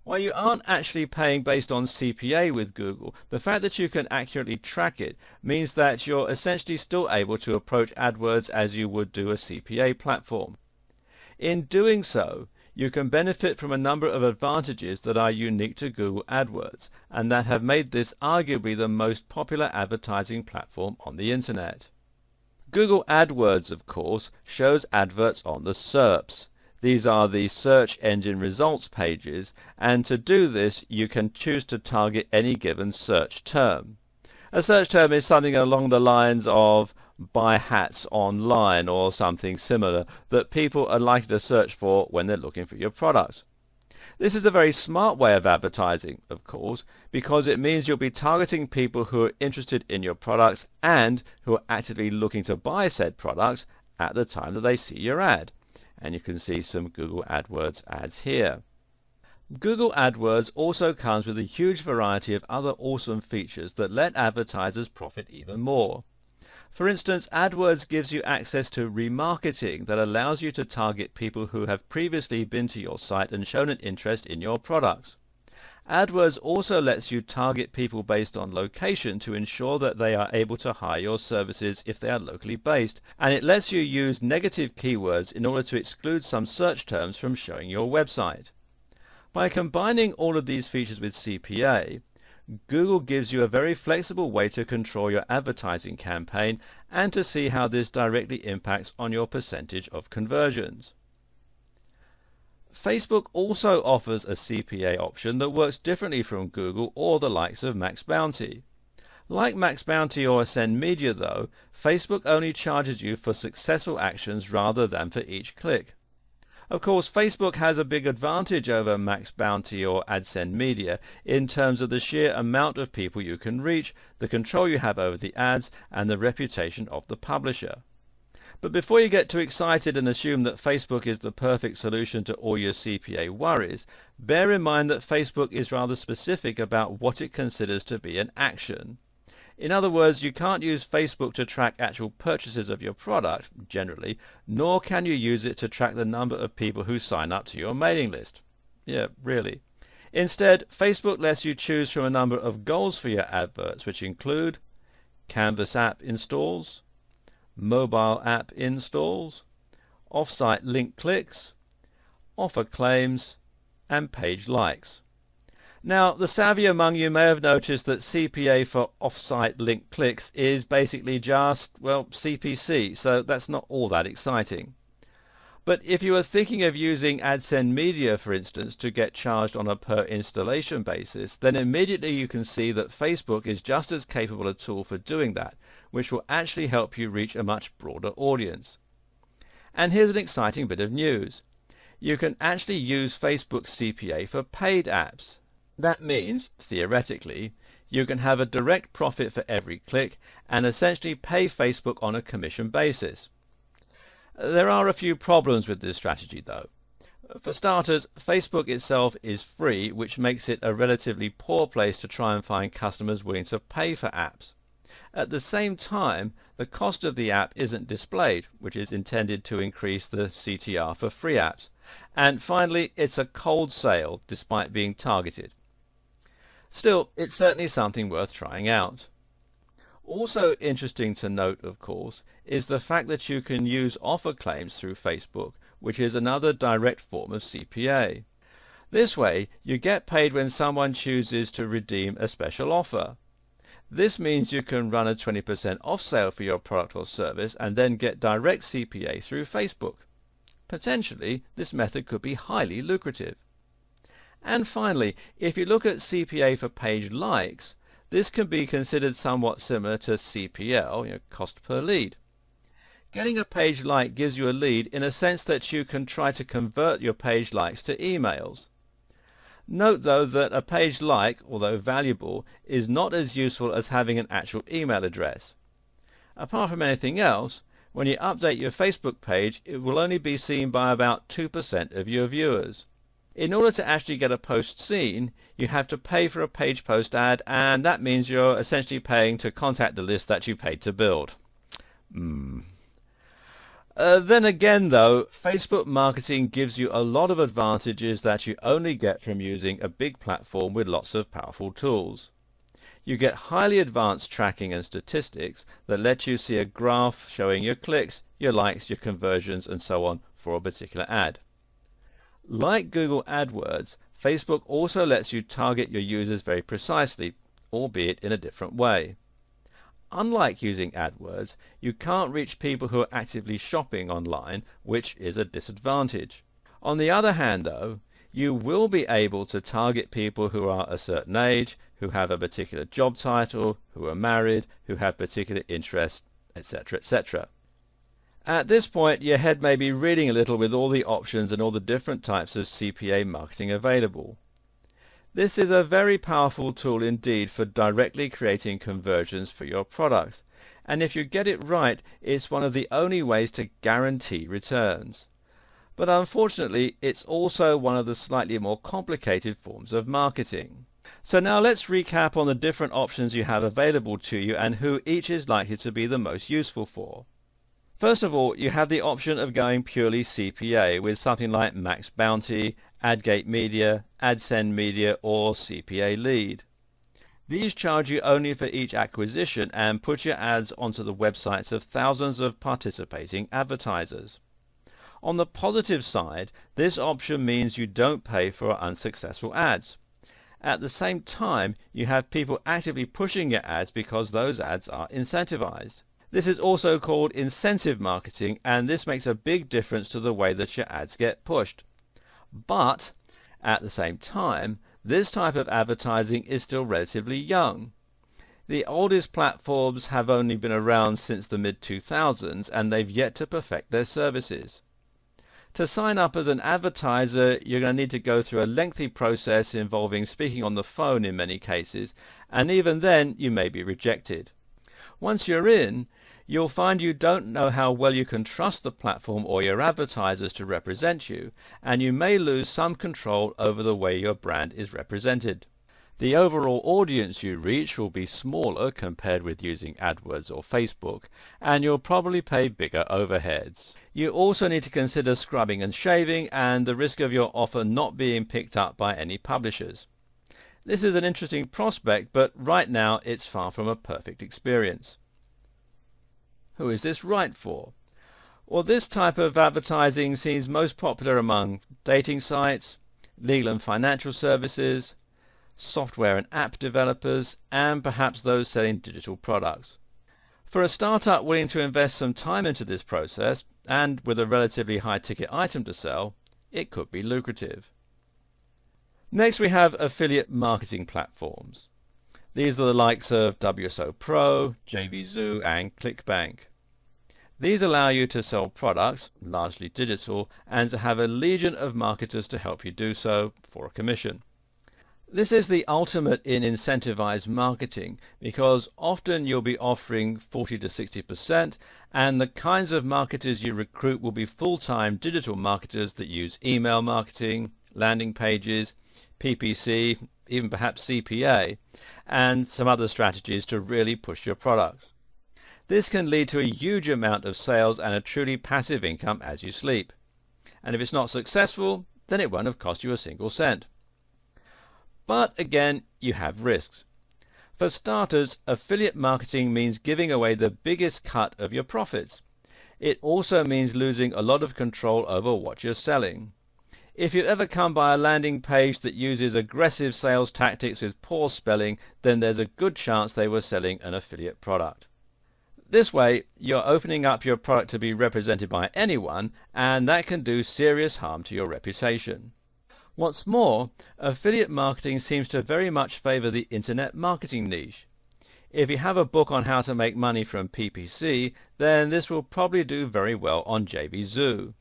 While you aren't actually paying based on CPA with Google, the fact that you can accurately track it means that you're essentially still able to approach AdWords as you would do a CPA platform. In doing so, you can benefit from a number of advantages that are unique to Google AdWords and that have made this arguably the most popular advertising platform on the internet. Google AdWords, of course, shows adverts on the SERPs. These are the search engine results pages, and to do this you can choose to target any given search term. A search term is something along the lines of buy hats online or something similar that people are likely to search for when they're looking for your products. This is a very smart way of advertising, of course, because it means you'll be targeting people who are interested in your products and who are actively looking to buy said products at the time that they see your ad. And you can see some Google AdWords ads here. Google AdWords also comes with a huge variety of other awesome features that let advertisers profit even more. For instance, AdWords gives you access to remarketing that allows you to target people who have previously been to your site and shown an interest in your products. AdWords also lets you target people based on location to ensure that they are able to hire your services if they are locally based, and it lets you use negative keywords in order to exclude some search terms from showing your website. By combining all of these features with CPA, Google gives you a very flexible way to control your advertising campaign and to see how this directly impacts on your percentage of conversions. Facebook also offers a CPA option that works differently from Google or the likes of Max Bounty. Like Max Bounty or Ascend Media though, Facebook only charges you for successful actions rather than for each click. Of course, Facebook has a big advantage over Max Bounty or Ascend Media in terms of the sheer amount of people you can reach, the control you have over the ads, and the reputation of the publisher. But before you get too excited and assume that Facebook is the perfect solution to all your CPA worries, bear in mind that Facebook is rather specific about what it considers to be an action. In other words, you can't use Facebook to track actual purchases of your product, generally, nor can you use it to track the number of people who sign up to your mailing list. Yeah, really. Instead, Facebook lets you choose from a number of goals for your adverts, which include Canvas app installs, mobile app installs, off-site link clicks, offer claims, and page likes. Now, the savvy among you may have noticed that CPA for off-site link clicks is basically just, well, CPC, so that's not all that exciting. But if you are thinking of using Ascend Media, for instance, to get charged on a per installation basis, then immediately you can see that Facebook is just as capable a tool for doing that, which will actually help you reach a much broader audience. And here's an exciting bit of news. You can actually use Facebook's CPA for paid apps. That means, theoretically, you can have a direct profit for every click and essentially pay Facebook on a commission basis. There are a few problems with this strategy though. For starters, Facebook itself is free, which makes it a relatively poor place to try and find customers willing to pay for apps. At the same time, the cost of the app isn't displayed, which is intended to increase the CTR for free apps. And finally, it's a cold sale despite being targeted. Still, it's certainly something worth trying out. Also interesting to note, of course, is the fact that you can use offer claims through Facebook, which is another direct form of CPA. This way, you get paid when someone chooses to redeem a special offer. This means you can run a 20% off sale for your product or service and then get direct CPA through Facebook. Potentially, this method could be highly lucrative. And finally, if you look at CPA for page likes, this can be considered somewhat similar to CPL, cost per lead. Getting a page like gives you a lead in a sense that you can try to convert your page likes to emails. Note though that a page like, although valuable, is not as useful as having an actual email address. Apart from anything else, when you update your Facebook page, it will only be seen by about 2% of your viewers. In order to actually get a post seen, you have to pay for a page post ad, and that means you're essentially paying to contact the list that you paid to build. Then again though, Facebook marketing gives you a lot of advantages that you only get from using a big platform with lots of powerful tools. You get highly advanced tracking and statistics that let you see a graph showing your clicks, your likes, your conversions and so on for a particular ad. Like Google AdWords, Facebook also lets you target your users very precisely, albeit in a different way. Unlike using AdWords, you can't reach people who are actively shopping online, which is a disadvantage. On the other hand, though, you will be able to target people who are a certain age, who have a particular job title, who are married, who have particular interests, etc., etc. At this point, your head may be reeling a little with all the options and all the different types of CPA marketing available. This is a very powerful tool indeed for directly creating conversions for your products, and if you get it right, it's one of the only ways to guarantee returns. But unfortunately, it's also one of the slightly more complicated forms of marketing. So now let's recap on the different options you have available to you and who each is likely to be the most useful for. First of all, you have the option of going purely CPA with something like Max Bounty, AdGate Media, AdSend Media, or CPA Lead. These charge you only for each acquisition and put your ads onto the websites of thousands of participating advertisers. On the positive side, this option means you don't pay for unsuccessful ads. At the same time, you have people actively pushing your ads because those ads are incentivized. This is also called incentive marketing, and this makes a big difference to the way that your ads get pushed. But at the same time, this type of advertising is still relatively young. The oldest platforms have only been around since the mid-2000s, and they've yet to perfect their services. To sign up as an advertiser, you're going to need to go through a lengthy process involving speaking on the phone in many cases, and even then you may be rejected. Once you're in, you'll find you don't know how well you can trust the platform or your advertisers to represent you, and you may lose some control over the way your brand is represented. The overall audience you reach will be smaller compared with using AdWords or Facebook, and you'll probably pay bigger overheads. You also need to consider scrubbing and shaving and the risk of your offer not being picked up by any publishers. This is an interesting prospect, but right now it's far from a perfect experience. Who is this right for? Well, this type of advertising seems most popular among dating sites, legal and financial services, software and app developers, and perhaps those selling digital products. For a startup willing to invest some time into this process, and with a relatively high ticket item to sell, it could be lucrative. Next we have affiliate marketing platforms. These are the likes of WSO Pro, JVZoo, and ClickBank. These allow you to sell products, largely digital, and to have a legion of marketers to help you do so for a commission. This is the ultimate in incentivized marketing because often you'll be offering 40 to 60%, and the kinds of marketers you recruit will be full-time digital marketers that use email marketing, landing pages, PPC, even perhaps CPA, and some other strategies to really push your products. This can lead to a huge amount of sales and a truly passive income as you sleep. And if it's not successful, then it won't have cost you a single cent. But again, you have risks. For starters, affiliate marketing means giving away the biggest cut of your profits. It also means losing a lot of control over what you're selling. If you ever come by a landing page that uses aggressive sales tactics with poor spelling, then there's a good chance they were selling an affiliate product. This way, you're opening up your product to be represented by anyone, and that can do serious harm to your reputation. What's more, affiliate marketing seems to very much favor the internet marketing niche. If you have a book on how to make money from PPC, then this will probably do very well on JVZoo.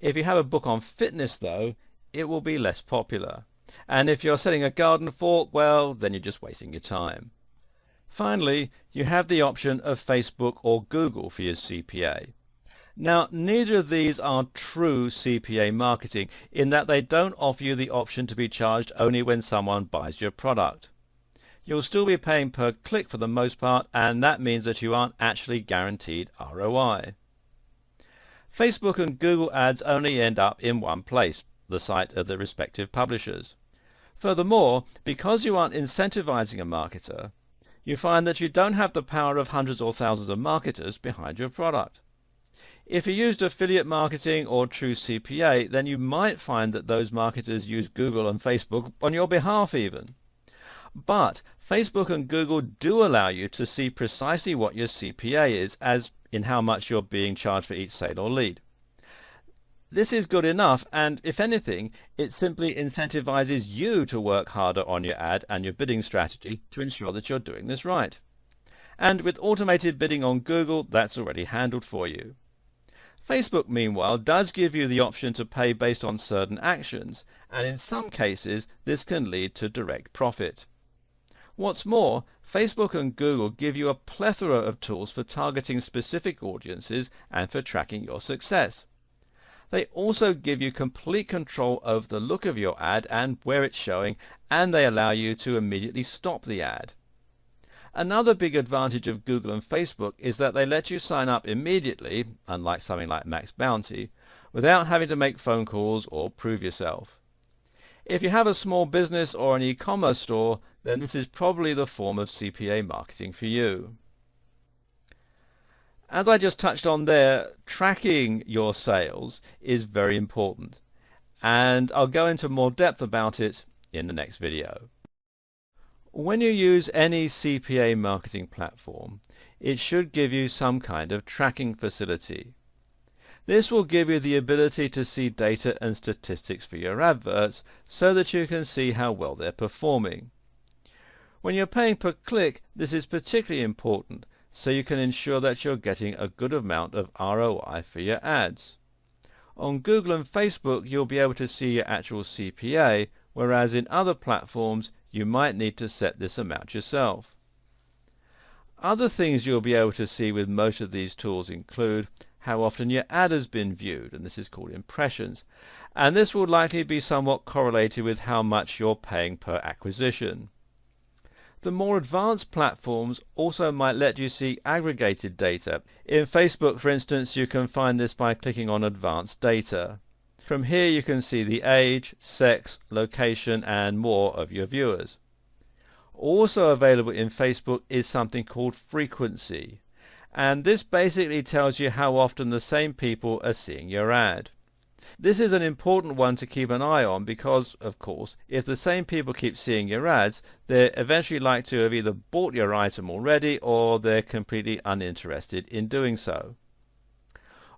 If you have a book on fitness, though, it will be less popular. And if you're selling a garden fork, well, then you're just wasting your time. Finally, you have the option of Facebook or Google for your CPA. Now, neither of these are true CPA marketing in that they don't offer you the option to be charged only when someone buys your product. You'll still be paying per click for the most part, and that means that you aren't actually guaranteed ROI. Facebook and Google ads only end up in one place, the site of the respective publishers. Furthermore, because you aren't incentivizing a marketer, you find that you don't have the power of hundreds or thousands of marketers behind your product. If you used affiliate marketing or true CPA, then you might find that those marketers use Google and Facebook on your behalf even. But Facebook and Google do allow you to see precisely what your CPA is, as in how much you're being charged for each sale or lead. This is good enough, and if anything, it simply incentivizes you to work harder on your ad and your bidding strategy to ensure that you're doing this right. And with automated bidding on Google, that's already handled for you. Facebook, meanwhile, does give you the option to pay based on certain actions, and in some cases this can lead to direct profit. What's more, Facebook and Google give you a plethora of tools for targeting specific audiences and for tracking your success. They also give you complete control over the look of your ad and where it's showing, and they allow you to immediately stop the ad. Another big advantage of Google and Facebook is that they let you sign up immediately, unlike something like Max Bounty, without having to make phone calls or prove yourself. If you have a small business or an e-commerce store, then this is probably the form of CPA marketing for you. As I just touched on there, tracking your sales is very important, and I'll go into more depth about it in the next video. When you use any CPA marketing platform, it should give you some kind of tracking facility. This will give you the ability to see data and statistics for your adverts so that you can see how well they're performing. When you're paying per click, this is particularly important, so you can ensure that you're getting a good amount of ROI for your ads. On Google and Facebook, you'll be able to see your actual CPA, whereas in other platforms, you might need to set this amount yourself. Other things you'll be able to see with most of these tools include how often your ad has been viewed, and this is called impressions, and this will likely be somewhat correlated with how much you're paying per acquisition. The more advanced platforms also might let you see aggregated data. In Facebook, for instance, you can find this by clicking on Advanced Data. From here you can see the age, sex, location and more of your viewers. Also available in Facebook is something called frequency, and this basically tells you how often the same people are seeing your ad. This is an important one to keep an eye on because, of course, if the same people keep seeing your ads, they're eventually likely to have either bought your item already or they're completely uninterested in doing so.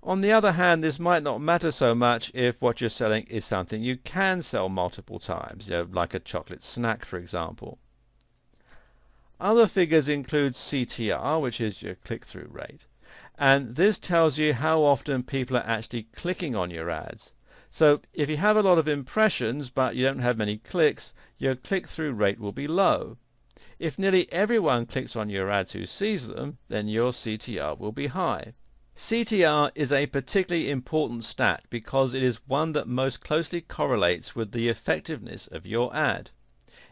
On the other hand, this might not matter so much if what you're selling is something you can sell multiple times, like a chocolate snack, for example. Other figures include CTR, which is your click-through rate, and this tells you how often people are actually clicking on your ads. So if you have a lot of impressions but you don't have many clicks, your click-through rate will be low. If nearly everyone clicks on your ads who sees them, then your CTR will be high. CTR is a particularly important stat because it is one that most closely correlates with the effectiveness of your ad.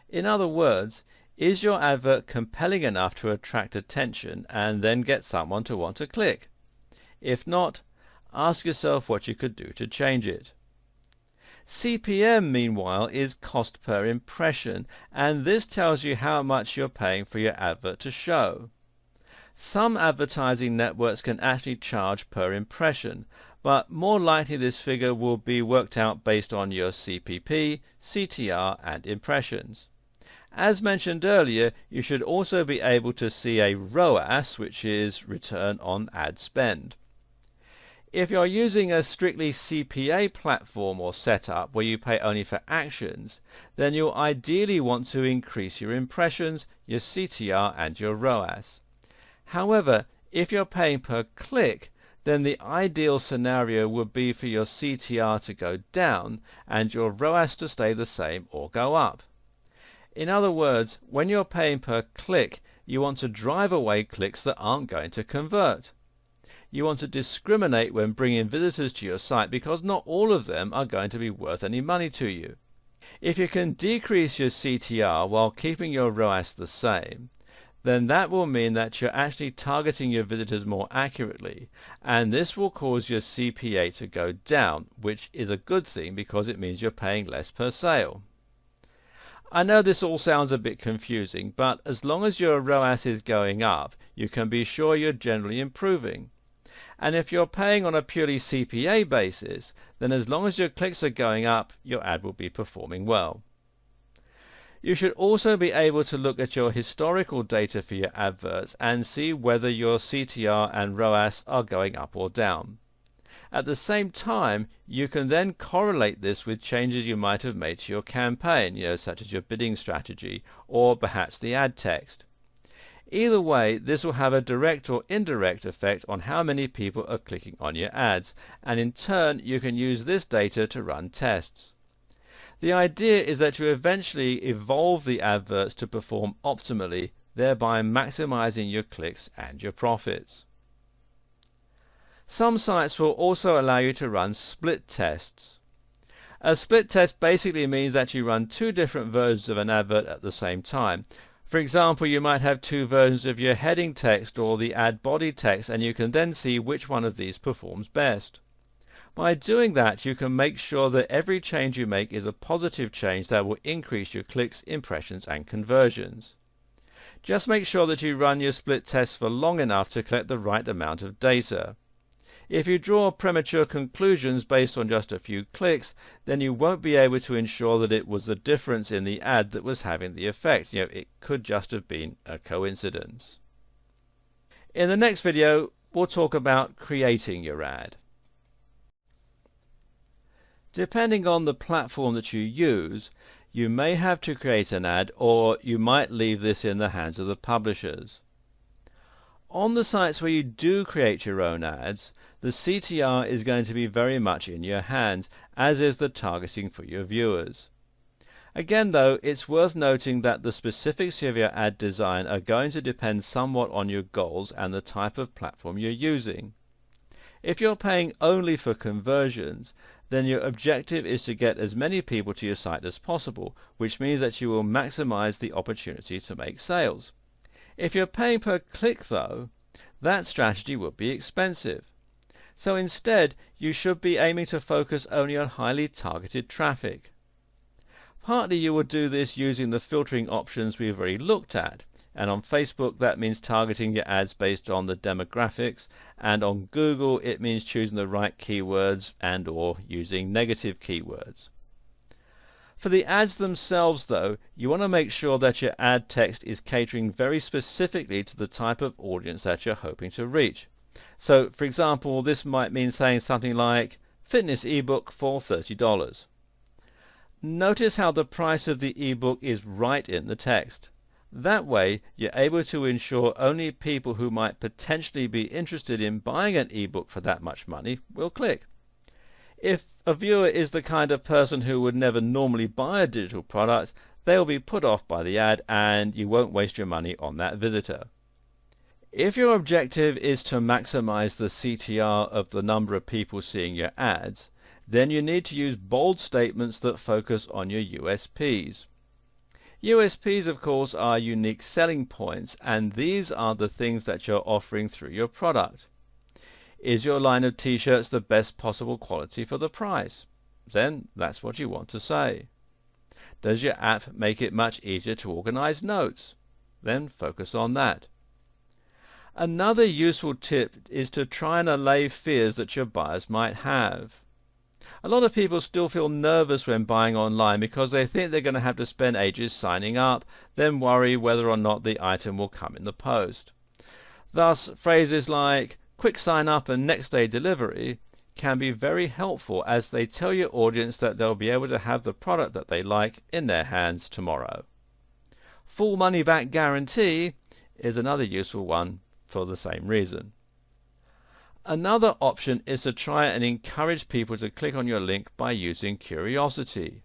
In other words, is your advert compelling enough to attract attention and then get someone to want to click? If not, ask yourself what you could do to change it. CPM, meanwhile, is cost per impression, and this tells you how much you're paying for your advert to show. Some advertising networks can actually charge per impression, but more likely this figure will be worked out based on your CPP, CTR and impressions. As mentioned earlier, you should also be able to see a ROAS, which is return on ad spend. If you're using a strictly CPA platform or setup where you pay only for actions, then you'll ideally want to increase your impressions, your CTR and your ROAS. However, if you're paying per click, then the ideal scenario would be for your CTR to go down and your ROAS to stay the same or go up. In other words, when you're paying per click, you want to drive away clicks that aren't going to convert. You want to discriminate when bringing visitors to your site because not all of them are going to be worth any money to you. If you can decrease your CTR while keeping your ROAS the same, then that will mean that you're actually targeting your visitors more accurately, and this will cause your CPA to go down, which is a good thing because it means you're paying less per sale. I know this all sounds a bit confusing, but as long as your ROAS is going up, you can be sure you're generally improving. And if you're paying on a purely CPA basis, then as long as your clicks are going up, your ad will be performing well. You should also be able to look at your historical data for your adverts and see whether your CTR and ROAS are going up or down. At the same time, you can then correlate this with changes you might have made to your campaign, such as your bidding strategy or perhaps the ad text. Either way, this will have a direct or indirect effect on how many people are clicking on your ads, and in turn you can use this data to run tests. The idea is that you eventually evolve the adverts to perform optimally, thereby maximizing your clicks and your profits. Some sites will also allow you to run split tests. A split test basically means that you run two different versions of an advert at the same time. For example, you might have two versions of your heading text or the ad body text, and you can then see which one of these performs best. By doing that, you can make sure that every change you make is a positive change that will increase your clicks, impressions, and conversions. Just make sure that you run your split tests for long enough to collect the right amount of data. If you draw premature conclusions based on just a few clicks, then you won't be able to ensure that it was the difference in the ad that was having the effect. It could just have been a coincidence. In the next video, we'll talk about creating your ad. Depending on the platform that you use, you may have to create an ad, or you might leave this in the hands of the publishers. On the sites where you do create your own ads, the CTR is going to be very much in your hands, as is the targeting for your viewers. Again though, it's worth noting that the specifics of your ad design are going to depend somewhat on your goals and the type of platform you're using. If you're paying only for conversions, then your objective is to get as many people to your site as possible, which means that you will maximize the opportunity to make sales. If you're paying per click though, that strategy would be expensive. So instead, you should be aiming to focus only on highly targeted traffic. Partly you will do this using the filtering options we've already looked at, and on Facebook that means targeting your ads based on the demographics, and on Google it means choosing the right keywords and or using negative keywords. For the ads themselves though, you want to make sure that your ad text is catering very specifically to the type of audience that you're hoping to reach. So for example, this might mean saying something like fitness ebook for $30. Notice how the price of the ebook is right in the text. That way you're able to ensure only people who might potentially be interested in buying an ebook for that much money will click. If a viewer is the kind of person who would never normally buy a digital product, they'll be put off by the ad and you won't waste your money on that visitor. If your objective is to maximize the CTR of the number of people seeing your ads, then you need to use bold statements that focus on your USPs. USPs, of course, are unique selling points, and these are the things that you're offering through your product. Is your line of t-shirts the best possible quality for the price? Then that's what you want to say. Does your app make it much easier to organize notes? Then focus on that. Another useful tip is to try and allay fears that your buyers might have. A lot of people still feel nervous when buying online because they think they're going to have to spend ages signing up, then worry whether or not the item will come in the post. Thus, phrases like quick sign up and next day delivery can be very helpful, as they tell your audience that they'll be able to have the product that they like in their hands tomorrow. Full money back guarantee is another useful one for the same reason. Another option is to try and encourage people to click on your link by using curiosity.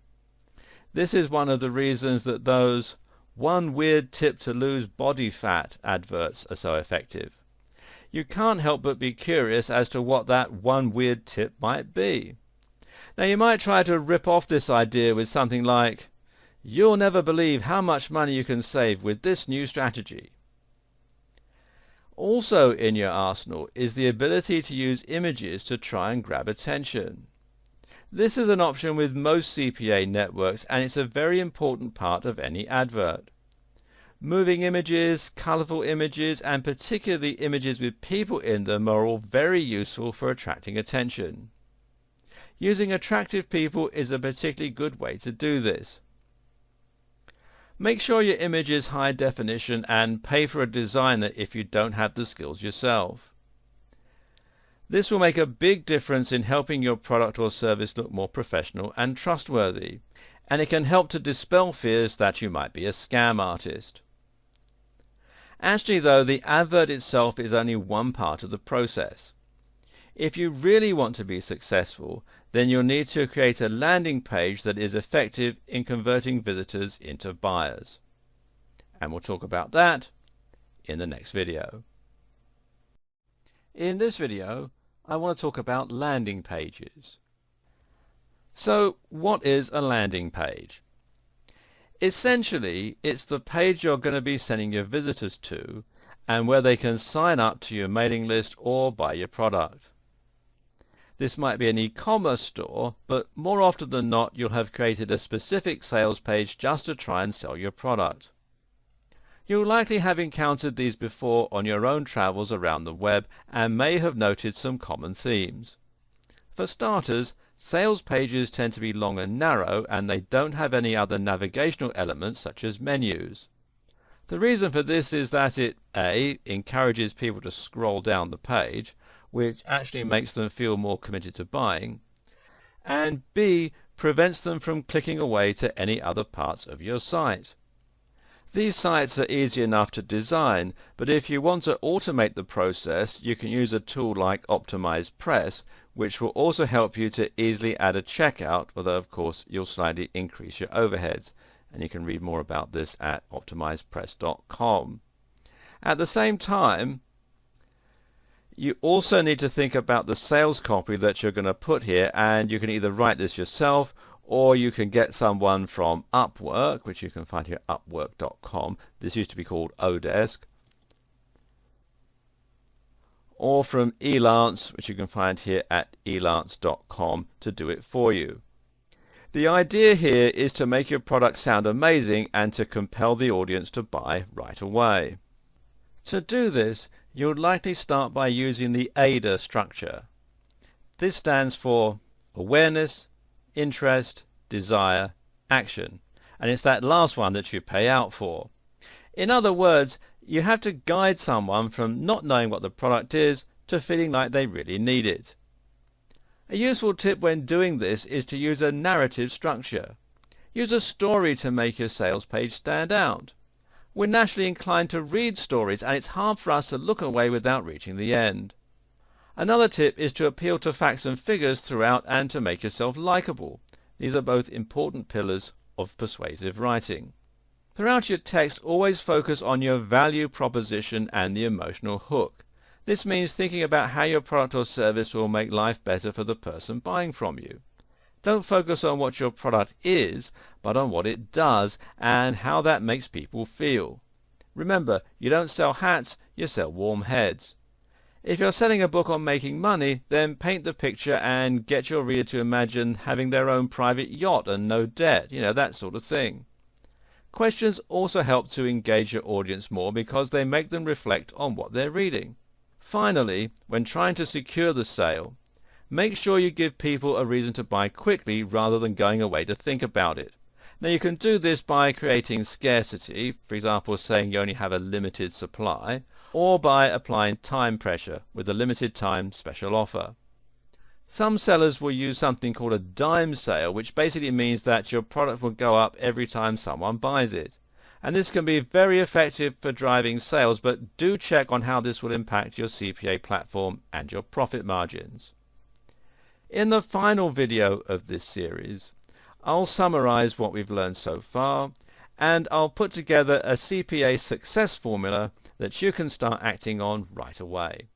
This is one of the reasons that those "one weird tip to lose body fat" adverts are so effective. You can't help but be curious as to what that one weird tip might be. Now you might try to rip off this idea with something like, "You'll never believe how much money you can save with this new strategy." Also in your arsenal is the ability to use images to try and grab attention. This is an option with most CPA networks, and it's a very important part of any advert. Moving images, colorful images, and particularly images with people in them are all very useful for attracting attention. Using attractive people is a particularly good way to do this. Make sure your image is high definition and pay for a designer if you don't have the skills yourself. This will make a big difference in helping your product or service look more professional and trustworthy, and it can help to dispel fears that you might be a scam artist. Actually though, the advert itself is only one part of the process. If you really want to be successful, then you'll need to create a landing page that is effective in converting visitors into buyers. And we'll talk about that in the next video. In this video, I want to talk about landing pages. So, what is a landing page? Essentially, it's the page you're going to be sending your visitors to, and where they can sign up to your mailing list or buy your product. This might be an e-commerce store, but more often than not you'll have created a specific sales page just to try and sell your product. You'll likely have encountered these before on your own travels around the web and may have noted some common themes. For starters, sales pages tend to be long and narrow, and they don't have any other navigational elements such as menus. The reason for this is that it A. encourages people to scroll down the page, which actually makes them feel more committed to buying, and B. prevents them from clicking away to any other parts of your site. These sites are easy enough to design, but if you want to automate the process, you can use a tool like Optimize Press, which will also help you to easily add a checkout, although of course you'll slightly increase your overheads, and you can read more about this at optimizepress.com. At the same time, you also need to think about the sales copy that you're going to put here, and you can either write this yourself or you can get someone from Upwork, which you can find here at upwork.com. This used to be called Odesk. Or from Elance, which you can find here at elance.com, to do it for you. The idea here is to make your product sound amazing and to compel the audience to buy right away. To do this, you'll likely start by using the AIDA structure. This stands for awareness, interest, desire, action, and it's that last one that you pay out for. In other words, you have to guide someone from not knowing what the product is to feeling like they really need it. A useful tip when doing this is to use a narrative structure. Use a story to make your sales page stand out. We're naturally inclined to read stories, and it's hard for us to look away without reaching the end. Another tip is to appeal to facts and figures throughout and to make yourself likable. These are both important pillars of persuasive writing. Throughout your text, always focus on your value proposition and the emotional hook. This means thinking about how your product or service will make life better for the person buying from you. Don't focus on what your product is, but on what it does and how that makes people feel. Remember, you don't sell hats, you sell warm heads. If you're selling a book on making money, then paint the picture and get your reader to imagine having their own private yacht and no debt, that sort of thing. Questions also help to engage your audience more because they make them reflect on what they're reading. Finally, when trying to secure the sale, make sure you give people a reason to buy quickly rather than going away to think about it. Now you can do this by creating scarcity, for example saying you only have a limited supply, or by applying time pressure with a limited time special offer. Some sellers will use something called a dime sale, which basically means that your product will go up every time someone buys it. And this can be very effective for driving sales, but do check on how this will impact your CPA platform and your profit margins. In the final video of this series, I'll summarize what we've learned so far, and I'll put together a CPA success formula that you can start acting on right away.